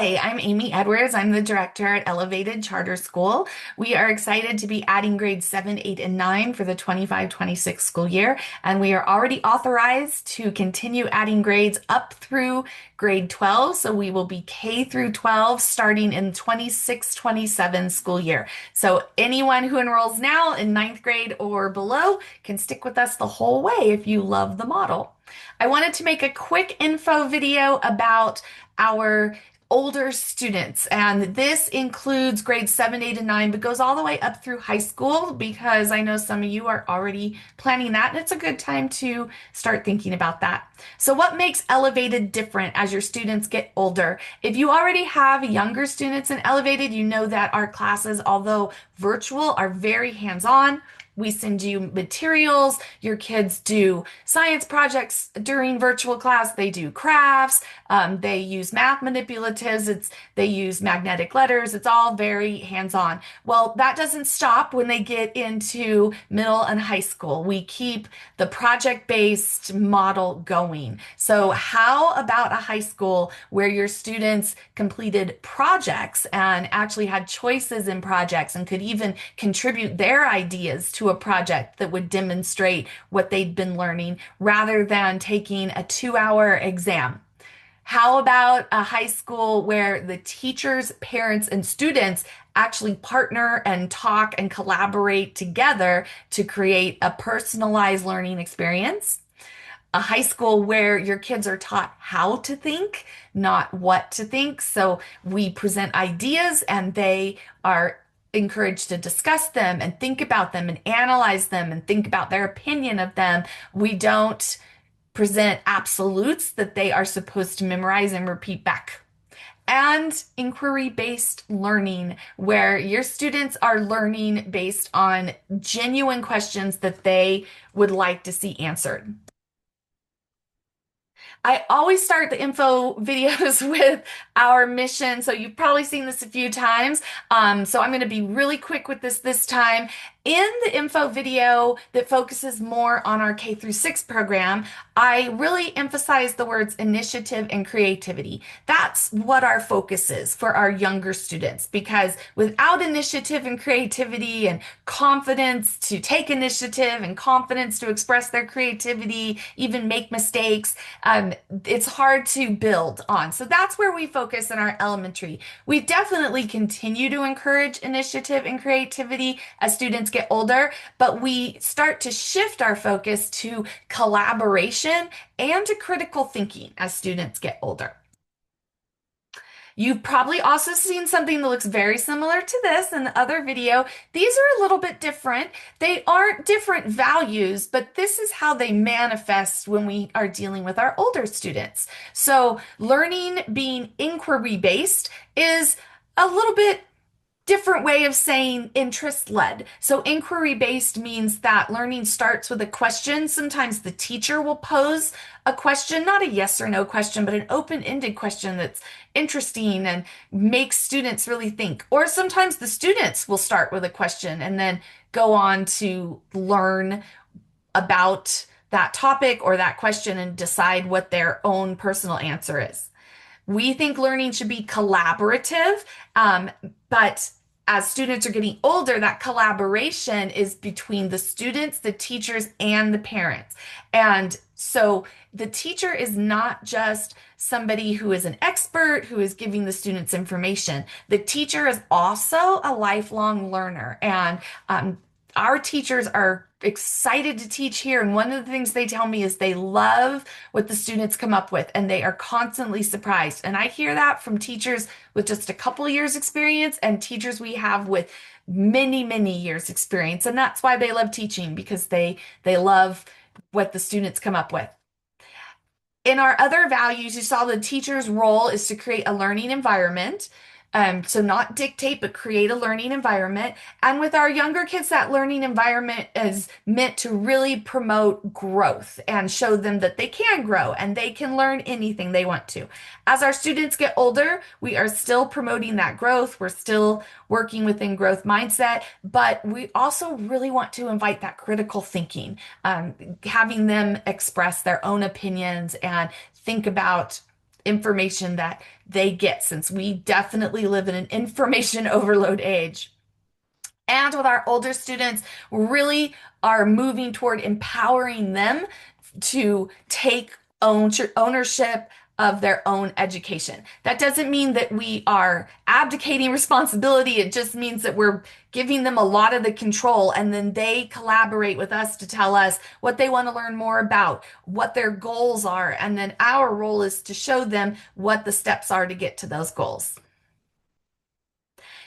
Hi, I'm Amy Edwards. I'm the director at Elevated Charter School. We are excited to be adding grades 7, 8, and 9 for the 25-26 school year, and we are already authorized to continue adding grades up through grade 12. So we will be K through 12 starting in 26-27 school year. So anyone who enrolls now in ninth grade or below can stick with us the whole way if you love the model. I wanted to make a quick info video about our older students, and this includes grades 7, 8, and 9, but goes all the way up through high school because I know some of you are already planning that, and it's a good time to start thinking about that. So what makes Elevated different as your students get older? If you already have younger students in Elevated, you know that our classes, although virtual, are very hands-on. We send you materials. Your kids do science projects during virtual class. They do crafts. They use math manipulatives. They use magnetic letters. It's all very hands-on. Well, that doesn't stop when they get into middle and high school. We keep the project-based model going. So how about a high school where your students completed projects and actually had choices in projects and could even contribute their ideas to a project that would demonstrate what they'd been learning rather than taking a 2-hour exam? How about a high school where the teachers, parents, and students actually partner and talk and collaborate together to create a personalized learning experience? A high school where your kids are taught how to think, not what to think. So we present ideas and they are encouraged to discuss them and think about them and analyze them and think about their opinion of them. We don't present absolutes that they are supposed to memorize and repeat back. And inquiry-based learning, where your students are learning based on genuine questions that they would like to see answered. I always start the info videos with our mission. So you've probably seen this a few times. So I'm going to be really quick with this time. In the info video that focuses more on our K through 6 program, I really emphasize the words initiative and creativity. That's what our focus is for our younger students, because without initiative and creativity and confidence to take initiative and confidence to express their creativity, even make mistakes, it's hard to build on. So that's where we focus in our elementary. We definitely continue to encourage initiative and creativity as students get older, but we start to shift our focus to collaboration and to critical thinking as students get older. You've probably also seen something that looks very similar to this in the other video. These are a little bit different. They aren't different values, but this is how they manifest when we are dealing with our older students. So learning being inquiry-based is a little bit different way of saying interest-led. So inquiry-based means that learning starts with a question. Sometimes the teacher will pose a question, not a yes or no question, but an open-ended question that's interesting and makes students really think. Or sometimes the students will start with a question and then go on to learn about that topic or that question and decide what their own personal answer is. We think learning should be collaborative, but as students are getting older, that collaboration is between the students, the teachers, and the parents. And so the teacher is not just somebody who is an expert who is giving the students information. The teacher is also a lifelong learner, and our teachers are excited to teach here. And one of the things they tell me is they love what the students come up with and they are constantly surprised. And I hear that from teachers with just a couple of years experience and teachers we have with many, many years experience. And that's why they love teaching, because they love what the students come up with. In our other values, you saw the teacher's role is to create a learning environment. So not dictate, but create a learning environment. And with our younger kids, that learning environment is meant to really promote growth and show them that they can grow and they can learn anything they want to. As our students get older, we are still promoting that growth. We're still working within growth mindset, but we also really want to invite that critical thinking, having them express their own opinions and think about information that they get, since we definitely live in an information overload age. And with our older students, we really are moving toward empowering them to take ownership of their own education. That doesn't mean that we are abdicating responsibility. It just means that we're giving them a lot of the control, and then they collaborate with us to tell us what they want to learn more about, what their goals are, and then our role is to show them what the steps are to get to those goals.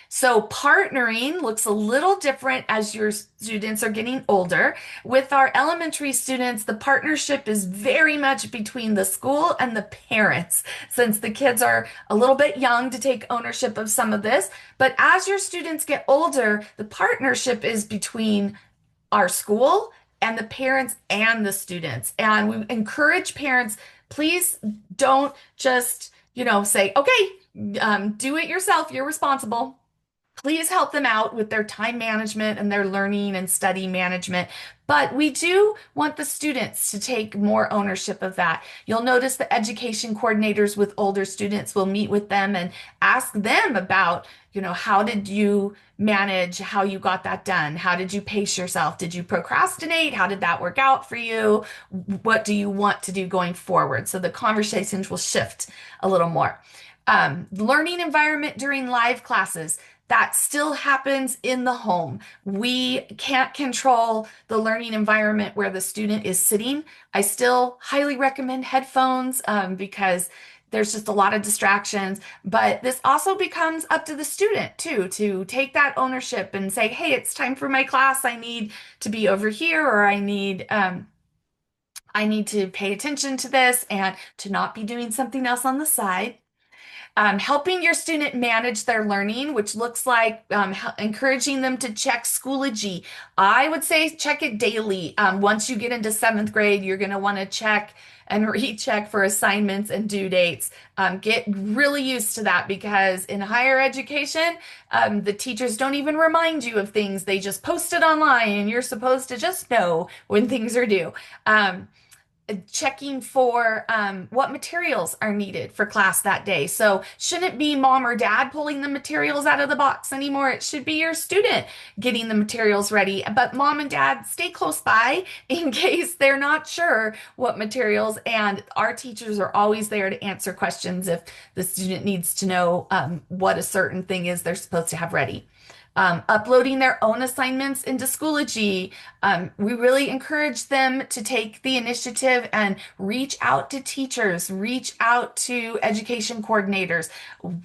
So partnering looks a little different as your students are getting older. With our elementary students, the partnership is very much between the school and the parents, since the kids are a little bit young to take ownership of some of this. But as your students get older, the partnership is between our school and the parents and the students. And we encourage parents, please don't just, say, okay, do it yourself, you're responsible. Please help them out with their time management and their learning and study management. But we do want the students to take more ownership of that. You'll notice the education coordinators with older students will meet with them and ask them about, how did you manage how you got that done? How did you pace yourself? Did you procrastinate? How did that work out for you? What do you want to do going forward? So the conversations will shift a little more. Learning environment during live classes. That still happens in the home. We can't control the learning environment where the student is sitting. I still highly recommend headphones because there's just a lot of distractions. But this also becomes up to the student too, to take that ownership and say, hey, it's time for my class. I need to be over here, or I need to pay attention to this and to not be doing something else on the side. Helping your student manage their learning, which looks like encouraging them to check Schoology. I would say check it daily. Once you get into seventh grade, you're going to want to check and recheck for assignments and due dates. Get really used to that, because in higher education, the teachers don't even remind you of things. They just post it online, and you're supposed to just know when things are due. Checking for what materials are needed for class that day. So shouldn't be mom or dad pulling the materials out of the box anymore. It should be your student getting the materials ready. But mom and dad, stay close by in case they're not sure what materials. And our teachers are always there to answer questions if the student needs to know what a certain thing is they're supposed to have ready. Uploading their own assignments into Schoology. We really encourage them to take the initiative and reach out to teachers, reach out to education coordinators.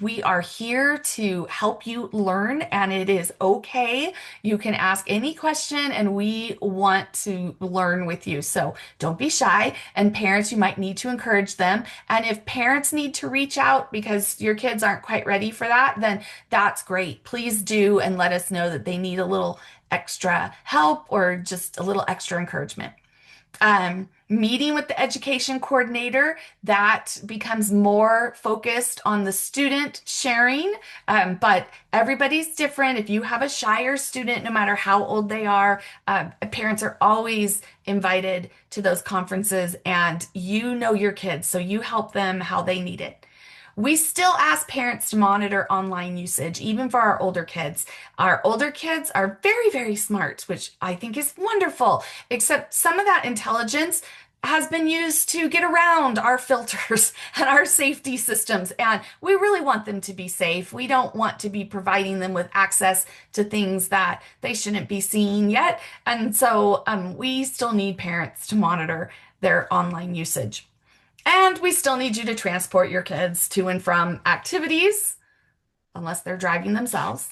We are here to help you learn, and it is okay. You can ask any question, and we want to learn with you. So don't be shy. And parents, you might need to encourage them. And if parents need to reach out because your kids aren't quite ready for that, then that's great. Please do, and let us know that they need a little extra help or just a little extra encouragement. Meeting with the education coordinator, that becomes more focused on the student sharing, but everybody's different. If you have a shyer student, no matter how old they are, parents are always invited to those conferences, and you know your kids, so you help them how they need it. We still ask parents to monitor online usage, even for our older kids. Our older kids are very, very smart, which I think is wonderful, except some of that intelligence has been used to get around our filters and our safety systems. And we really want them to be safe. We don't want to be providing them with access to things that they shouldn't be seeing yet. And so we still need parents to monitor their online usage. And we still need you to transport your kids to and from activities, unless they're driving themselves.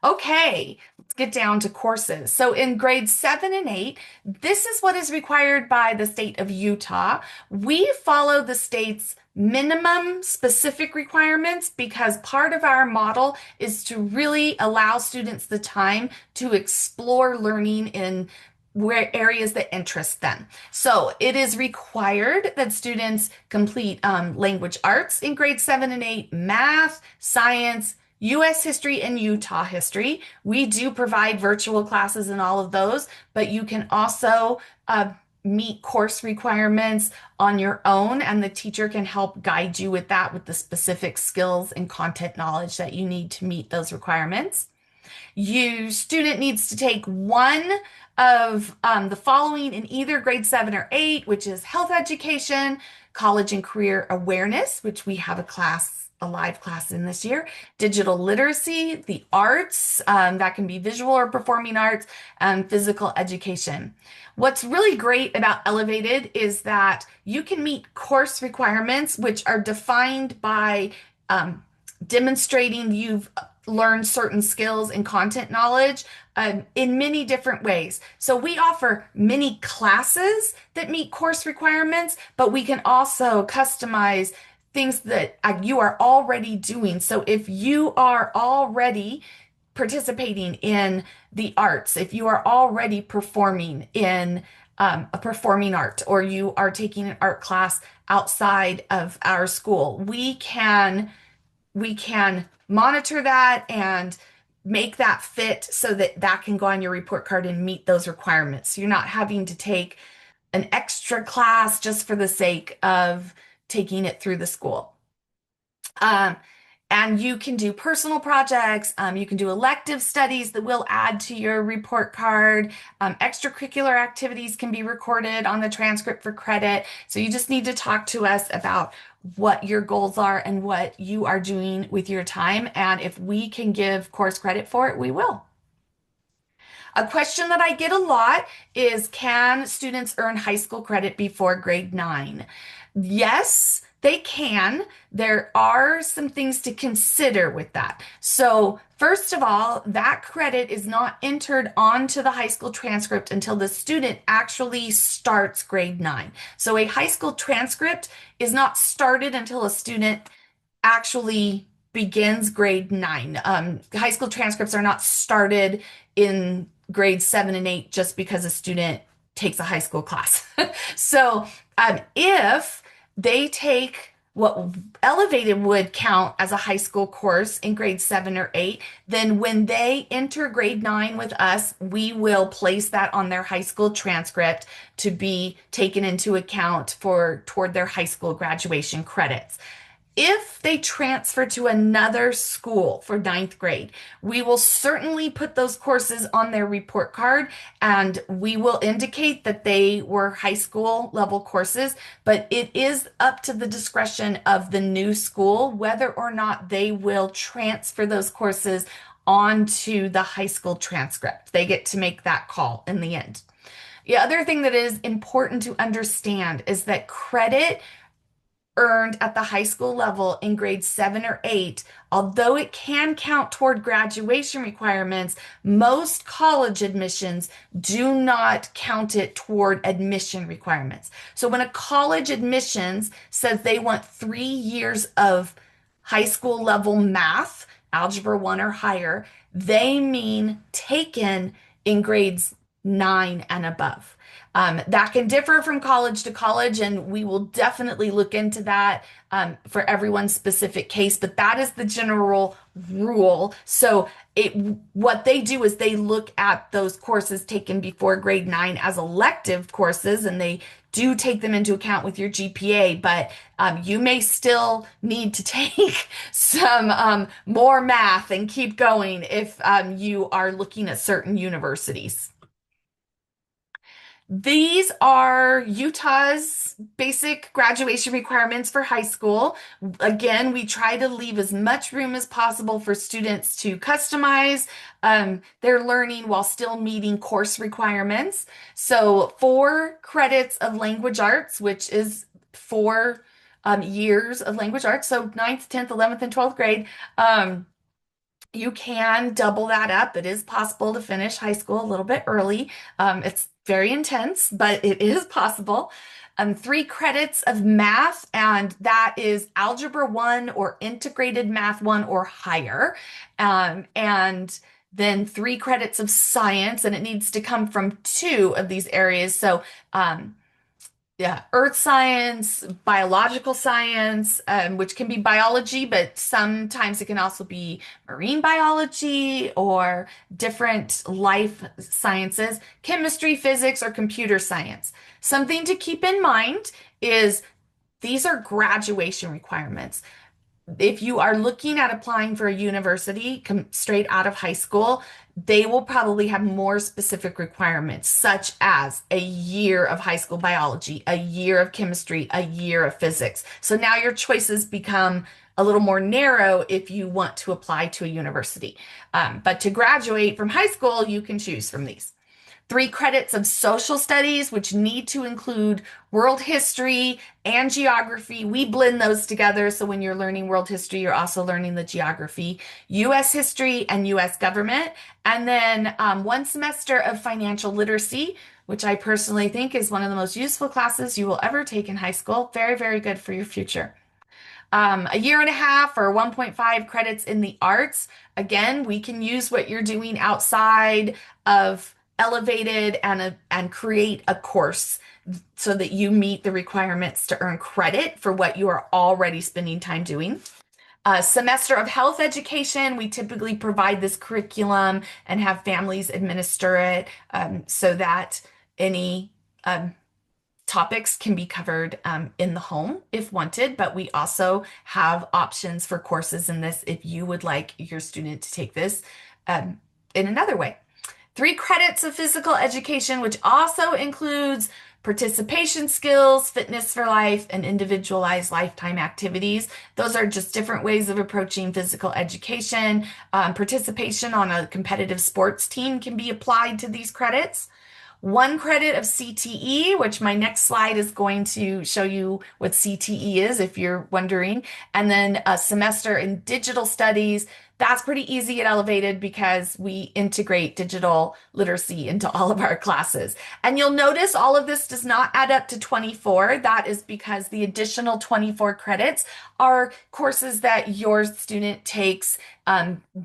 Okay, let's get down to courses. So in grades 7 and 8, this is what is required by the state of Utah. We follow the state's minimum specific requirements because part of our model is to really allow students the time to explore learning in where areas that interest them. So it is required that students complete language arts in grade 7 and 8, math, science, U.S. history, and Utah history. We do provide virtual classes in all of those, but you can also meet course requirements on your own, and the teacher can help guide you with that, with the specific skills and content knowledge that you need to meet those requirements. You student needs to take one of the following in either grade 7 or 8, which is health education, college and career awareness, which we have a live class in this year, digital literacy, the arts, that can be visual or performing arts, and physical education. What's really great about Elevated is that you can meet course requirements, which are defined by um, demonstrating you've learned certain skills and content knowledge in many different ways. So we offer many classes that meet course requirements, but we can also customize things that you are already doing. So if you are already participating in the arts, if you are already performing in a performing art, or you are taking an art class outside of our school, we can monitor that and make that fit so that that can go on your report card and meet those requirements. So you're not having to take an extra class just for the sake of taking it through the school. Um, and you can do personal projects. You can do elective studies that will add to your report card. Extracurricular activities can be recorded on the transcript for credit. So you just need to talk to us about what your goals are and what you are doing with your time. And if we can give course credit for it, we will. A question that I get a lot is, can students earn high school credit before grade 9? Yes, they can. There are some things to consider with that. So, first of all, that credit is not entered onto the high school transcript until the student actually starts grade 9. So, a high school transcript is not started until a student actually begins grade 9. High school transcripts are not started in grade 7 and 8 just because a student takes a high school class. So, if they take what Elevated would count as a high school course in grade 7 or 8, then when they enter grade 9 with us, we will place that on their high school transcript to be taken into account for toward their high school graduation credits. If they transfer to another school for ninth grade, we will certainly put those courses on their report card, and we will indicate that they were high school level courses, but it is up to the discretion of the new school whether or not they will transfer those courses onto the high school transcript. They get to make that call in the end. The other thing that is important to understand is that credit earned at the high school level in grade 7 or 8, although it can count toward graduation requirements, most college admissions do not count it toward admission requirements. So when a college admissions says they want 3 years of high school level math, algebra 1 or higher, they mean taken in grades 9 and above. That can differ from college to college, and we will definitely look into that for everyone's specific case, but that is the general rule. So what they do is they look at those courses taken before grade 9 as elective courses, and they do take them into account with your GPA, but you may still need to take some more math and keep going if you are looking at certain universities. These are Utah's basic graduation requirements for high school. Again, we try to leave as much room as possible for students to customize their learning while still meeting course requirements. So, 4 credits of language arts, which is 4 years of language arts, so ninth, 10th, 11th, and 12th grade. You can double that up. It is possible to finish high school a little bit early. It's very intense, but it is possible. 3 credits of math, and that is Algebra 1 or Integrated Math 1 or higher. And then 3 credits of science, and it needs to come from 2 of these areas. So, yeah, earth science, biological science, which can be biology, but sometimes it can also be marine biology or different life sciences, chemistry, physics, or computer science. Something to keep in mind is these are graduation requirements. If you are looking at applying for a university straight out of high school, they will probably have more specific requirements, such as a year of high school biology, a year of chemistry, a year of physics. So now your choices become a little more narrow if you want to apply to a university. But to graduate from high school, you can choose from these. 3 credits of social studies, which need to include world history and geography. We blend those together. So when you're learning world history, you're also learning the geography, US history, and US government. And then 1 semester of financial literacy, which I personally think is one of the most useful classes you will ever take in high school. Very, very good for your future. A year and a half or 1.5 credits in the arts. Again, we can use what you're doing outside of Elevated and create a course so that you meet the requirements to earn credit for what you are already spending time doing. A semester of health education, we typically provide this curriculum and have families administer it so that any topics can be covered in the home if wanted, but we also have options for courses in this if you would like your student to take this in another way. 3 credits of physical education, which also includes participation skills, fitness for life, and individualized lifetime activities. Those are just different ways of approaching physical education. Participation on a competitive sports team can be applied to these credits. 1 credit of CTE, which my next slide is going to show you what CTE is if you're wondering, and then a semester in digital studies. That's pretty easy at Elevated because we integrate digital literacy into all of our classes. And you'll notice all of this does not add up to 24. That is because the additional 24 credits are courses that your student takes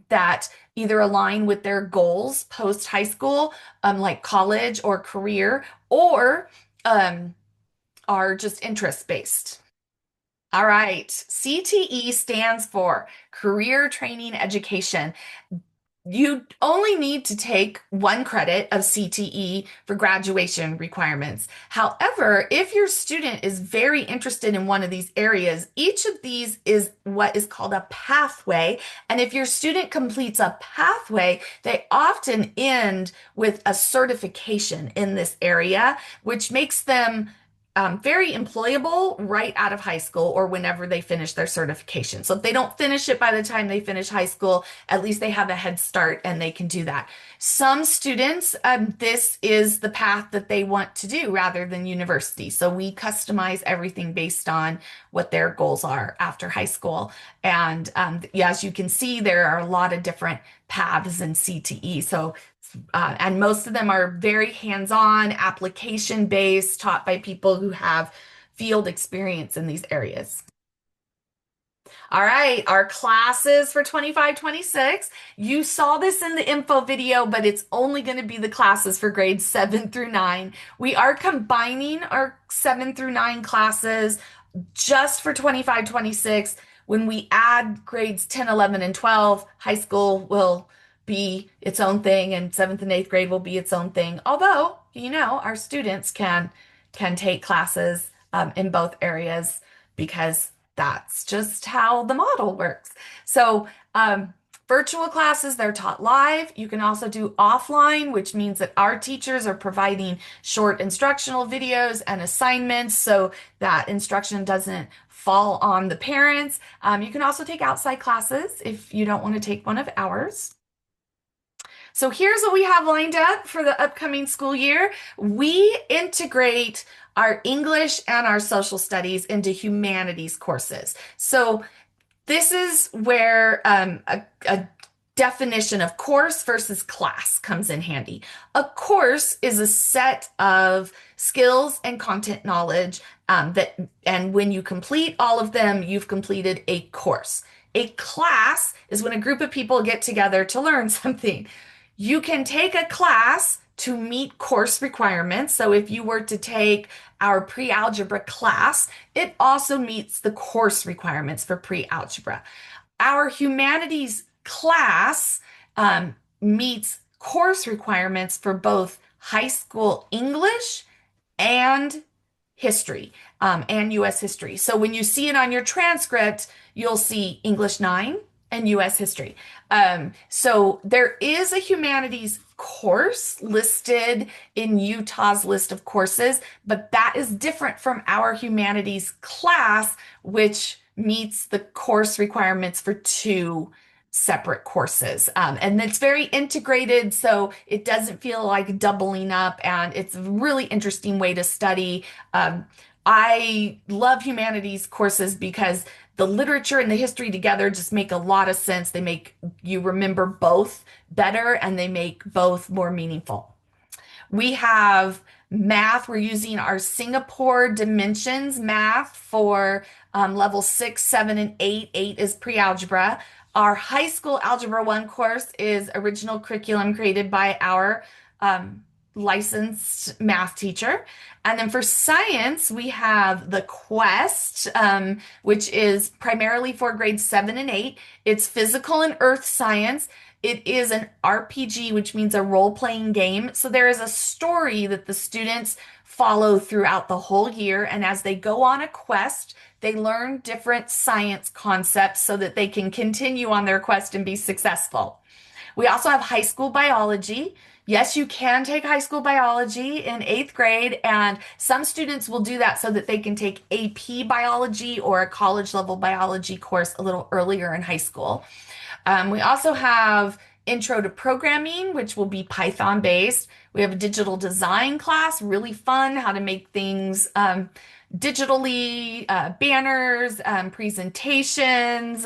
that either align with their goals post high school, like college or career, or are just interest based. All right. CTE stands for Career Training Education. You only need to take 1 credit of CTE for graduation requirements. However, if your student is very interested in one of these areas, each of these is what is called a pathway. And if your student completes a pathway, they often end with a certification in this area, which makes them very employable right out of high school or whenever they finish their certification. So if they don't finish it by the time they finish high school, at least they have a head start and they can do that. Some students, this is the path that they want to do rather than university. So we customize everything based on what their goals are after high school. And yeah, as you can see, there are a lot of different paths in CTE. So and most of them are very hands-on, application-based, taught by people who have field experience in these areas. All right, our classes for 25-26. You saw this in the info video, but it's only going to be the classes for grades 7 through 9. We are combining our 7 through 9 classes just for 25-26. When we add grades 10, 11, and 12, high school will be its own thing and 7th and 8th grade will be its own thing. Although, our students can take classes in both areas because that's just how the model works. So, virtual classes, they're taught live. You can also do offline, which means that our teachers are providing short instructional videos and assignments so that instruction doesn't fall on the parents. You can also take outside classes if you don't want to take one of ours. So here's what we have lined up for the upcoming school year. We integrate our English and our social studies into humanities courses. So this is where a definition of course versus class comes in handy. A course is a set of skills and content knowledge and when you complete all of them, you've completed a course. A class is when a group of people get together to learn something. You can take a class to meet course requirements. So if you were to take our pre-algebra class, it also meets the course requirements for pre-algebra. Our humanities class meets course requirements for both high school English and history, and U.S. history. So when you see it on your transcript, you'll see English 9 and U.S. history. So there is a humanities course listed in Utah's list of courses, but that is different from our humanities class, which meets the course requirements for two separate courses. And it's very integrated, so it doesn't feel like doubling up, and it's a really interesting way to study. I love humanities courses because the literature and the history together just make a lot of sense. They make you remember both better and they make both more meaningful. We have math. We're using our Singapore Dimensions math for level 6, 7, and 8. 8 is pre-algebra. Our high school Algebra 1 course is original curriculum created by our licensed math teacher. And then for science, we have the Quest, which is primarily for grades 7 and 8. It's physical and earth science. It is an RPG, which means a role-playing game. So there is a story that the students follow throughout the whole year. And as they go on a quest, they learn different science concepts so that they can continue on their quest and be successful. We also have high school biology. Yes, you can take high school biology in eighth grade, and some students will do that so that they can take AP biology or a college level biology course a little earlier in high school. We also have Intro to Programming, which will be Python based. We have a digital design class, really fun, how to make things digitally, banners, presentations.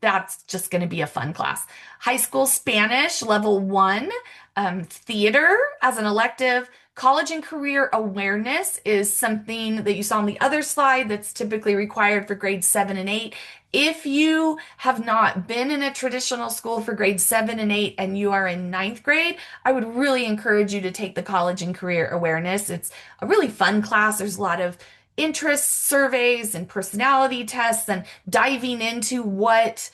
That's just going to be a fun class. High school Spanish, level 1, theater as an elective. College and career awareness is something that you saw on the other slide that's typically required for grades 7 and 8. If you have not been in a traditional school for grades 7 and 8 and you are in ninth grade, I would really encourage you to take the college and career awareness. It's a really fun class. There's a lot of interest surveys and personality tests and diving into what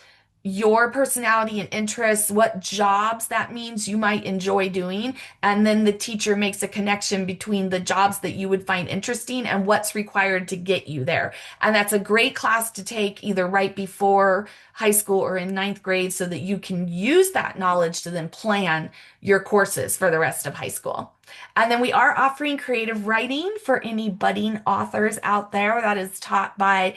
your personality and interests, what jobs that means you might enjoy doing. And then the teacher makes a connection between the jobs that you would find interesting and what's required to get you there. And that's a great class to take either right before high school or in ninth grade so that you can use that knowledge to then plan your courses for the rest of high school. And then we are offering creative writing for any budding authors out there. That is taught by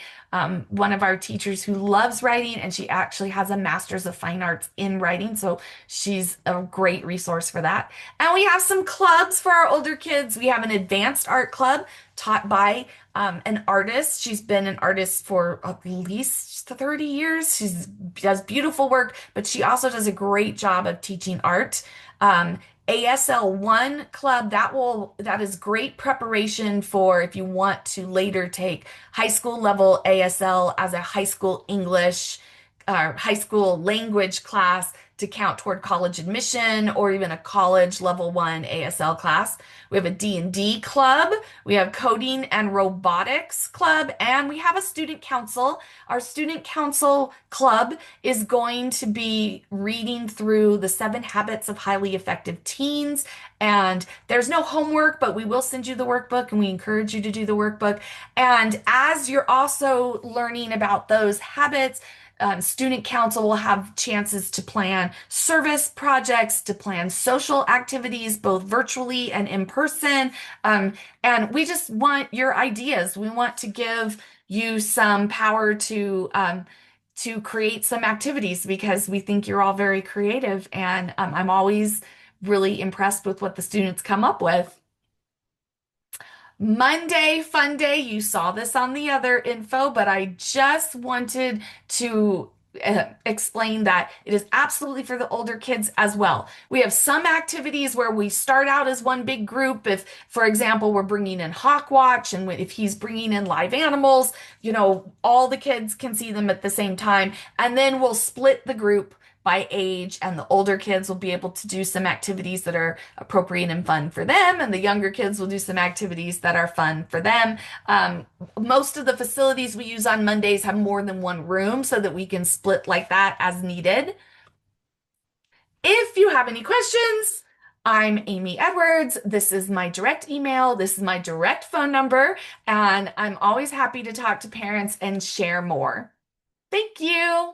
one of our teachers who loves writing, and she actually has a master's of fine arts in writing. So she's a great resource for that. And we have some clubs for our older kids. We have an advanced art club taught by an artist. She's been an artist for at least 30 years. She does beautiful work, but she also does a great job of teaching art. ASL 1 club, that is great preparation for if you want to later take high school level ASL as a high school English, high school language class to count toward college admission, or even a college level 1 ASL class. We have a D&D club, we have coding and robotics club, and we have a student council. Our student council club is going to be reading through the 7 Habits of Highly Effective Teens. And there's no homework, but we will send you the workbook and we encourage you to do the workbook. And as you're also learning about those habits, student council will have chances to plan service projects, to plan social activities, both virtually and in person. And we just want your ideas. We want to give you some power to create some activities because we think you're all very creative. And I'm always really impressed with what the students come up with. Monday Fun Day, you saw this on the other info, but I just wanted to explain that it is absolutely for the older kids as well. We have some activities where we start out as one big group. If, for example, we're bringing in Hawkwatch, and if he's bringing in live animals, all the kids can see them at the same time. And then we'll split the group by age, and the older kids will be able to do some activities that are appropriate and fun for them, and the younger kids will do some activities that are fun for them. Most of the facilities we use on Mondays have more than one room so that we can split like that as needed. If you have any questions, I'm Amy Edwards. This is my direct email. This is my direct phone number, and I'm always happy to talk to parents and share more. Thank you.